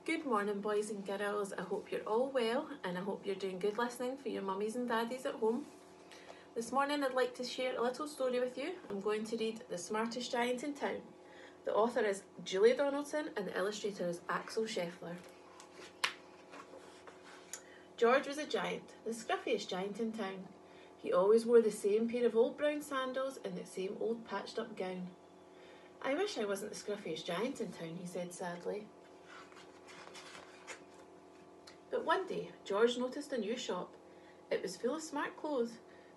Good morning, boys and girls. I hope you're all well and I hope you're doing good listening for your mummies and daddies at home. This morning I'd like to share a little story with you. I'm going to read The Smartest Giant in Town. The author is Julia Donaldson and the illustrator is Axel Scheffler. George was a giant, the scruffiest giant in town. He always wore the same pair of old brown sandals and the same old patched up gown. I wish I wasn't the scruffiest giant in town, he said sadly. But one day, George noticed a new shop. It was full of smart clothes,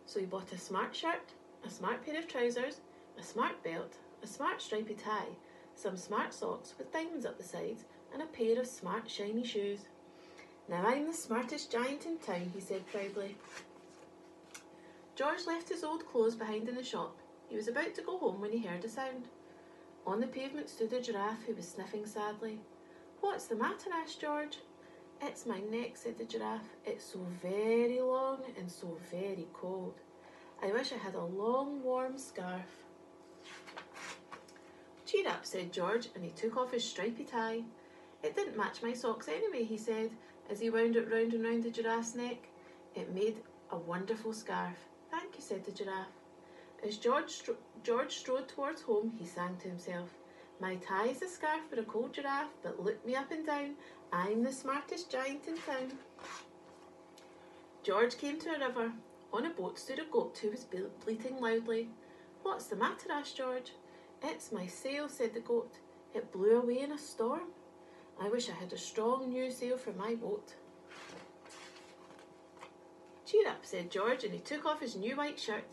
so he bought a smart shirt, a smart pair of trousers, a smart belt, a smart stripy tie, some smart socks with diamonds up the sides, and a pair of smart shiny shoes. Now I'm the smartest giant in town, he said proudly. George left his old clothes behind in the shop. He was about to go home when he heard a sound. On the pavement stood a giraffe who was sniffing sadly. "What's the matter?" asked George. "It's my neck," said the giraffe. "It's so very long and so very cold. I wish I had a long, warm scarf." "Cheer up," said George, and he took off his stripy tie. "It didn't match my socks anyway," he said, as he wound it round and round the giraffe's neck. It made a wonderful scarf. "Thank you," said the giraffe. As George strode towards home, he sang to himself, "My tie's a scarf for a cold giraffe, but look me up and down, I'm the smartest giant in town." George came to a river. On a boat stood a goat who was bleating loudly. "What's the matter?" asked George. "It's my sail," said the goat. "It blew away in a storm. I wish I had a strong new sail for my boat." "Cheer up," said George, and he took off his new white shirt.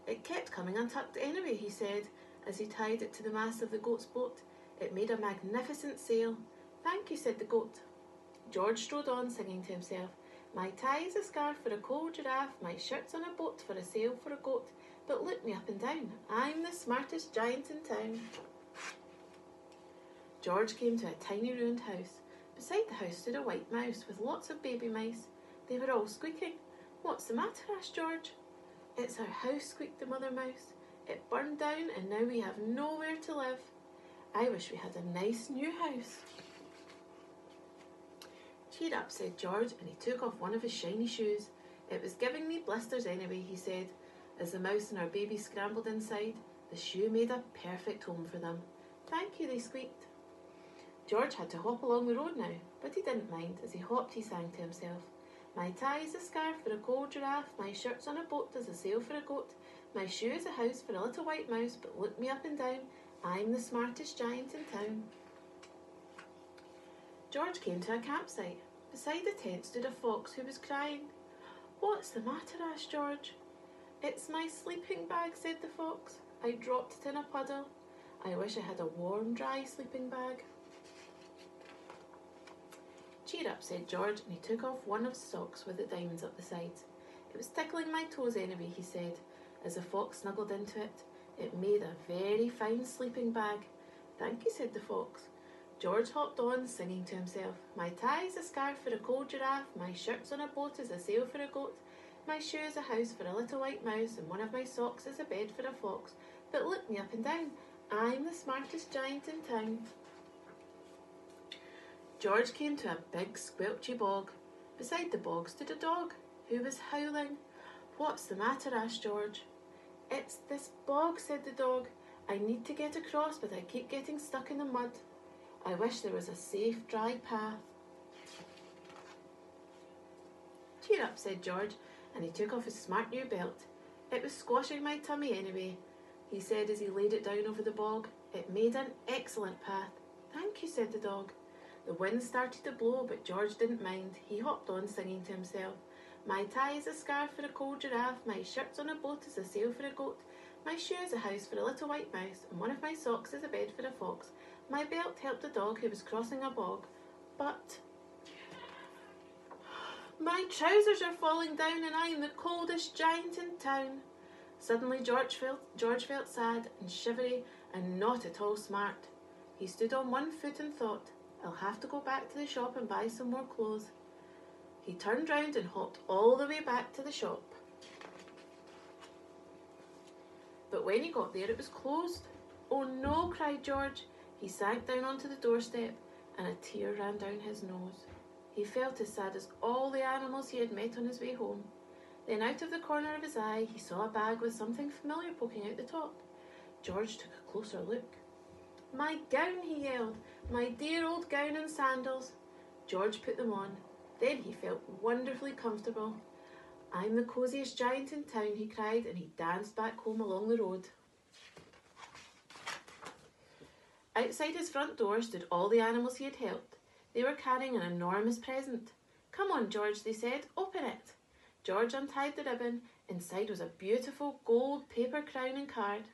"It kept coming untucked anyway," he said, as he tied it to the mast of the goat's boat. "It made a magnificent sail." "Thank you," said the goat. George strode on, singing to himself, "My tie's a scarf for a cold giraffe, my shirt's on a boat for a sail for a goat, but look me up and down, I'm the smartest giant in town." George came to a tiny ruined house. Beside the house stood a white mouse with lots of baby mice. They were all squeaking. "What's the matter?" asked George. "It's our house," squeaked the mother mouse. "It burned down and now we have nowhere to live. I wish we had a nice new house." "Cheer up," said George, and he took off one of his shiny shoes. "It was giving me blisters anyway," he said, as the mouse and our baby scrambled inside. The shoe made a perfect home for them. "Thank you," they squeaked. George had to hop along the road now, but he didn't mind. As he hopped, he sang to himself, "My tie's a scarf for a cold giraffe, my shirt's on a boat as a sail for a goat, my shoe is a house for a little white mouse, but look me up and down, I'm the smartest giant in town." George came to a campsite. Beside the tent stood a fox who was crying. "What's the matter?" asked George. "It's my sleeping bag," said the fox. "I dropped it in a puddle. I wish I had a warm, dry sleeping bag." "Cheer up," said George, and he took off one of his socks with the diamonds up the sides. "It was tickling my toes anyway," he said, as the fox snuggled into it. "It made a very fine sleeping bag." "Thank you," said the fox. George hopped on, singing to himself, "My tie's a scarf for a cold giraffe, my shirt's on a boat as a sail for a goat, my shoe is a house for a little white mouse, and one of my socks is a bed for a fox, but look me up and down, I'm the smartest giant in town." George came to a big squelchy bog. Beside the bog stood a dog who was howling. "What's the matter?" asked George. "It's this bog," said the dog. "I need to get across, but I keep getting stuck in the mud. I wish there was a safe, dry path." "Cheer up," said George, and he took off his smart new belt. "It was squashing my tummy anyway," he said as he laid it down over the bog. "It made an excellent path." "Thank you," said the dog. The wind started to blow, but George didn't mind. He hopped on, singing to himself, "My tie's a scarf for a cold giraffe, my shirt's on a boat as a sail for a goat, my shoe is a house for a little white mouse, and one of my socks is a bed for a fox. My belt helped a dog who was crossing a bog, but my trousers are falling down and I am the coldest giant in town." Suddenly George felt sad and shivery and not at all smart. He stood on one foot and thought, "I'll have to go back to the shop and buy some more clothes." He turned round and hopped all the way back to the shop. But when he got there, it was closed. "Oh no," cried George. He sank down onto the doorstep and a tear ran down his nose. He felt as sad as all the animals he had met on his way home. Then out of the corner of his eye, he saw a bag with something familiar poking out the top. George took a closer look. "My gown," he yelled. "My dear old gown and sandals." George put them on. Then he felt wonderfully comfortable. "I'm the cosiest giant in town," he cried, and he danced back home along the road. Outside his front door stood all the animals he had helped. They were carrying an enormous present. "Come on, George," they said. "Open it." George untied the ribbon. Inside was a beautiful gold paper crown and card.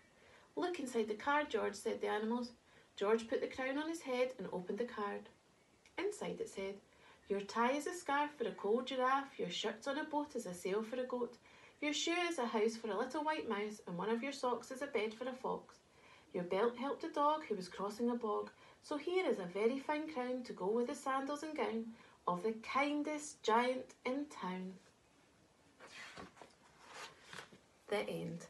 "Look inside the card, George," said the animals. George put the crown on his head and opened the card. Inside it said, "Your tie is a scarf for a cold giraffe, your shirt's on a boat as a sail for a goat, your shoe is a house for a little white mouse, and one of your socks is a bed for a fox. Your belt helped a dog who was crossing a bog, so here is a very fine crown to go with the sandals and gown of the kindest giant in town." The end.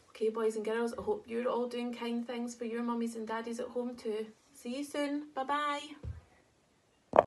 Okay, boys and girls, I hope you're all doing kind things for your mummies and daddies at home too. See you soon. Bye-bye.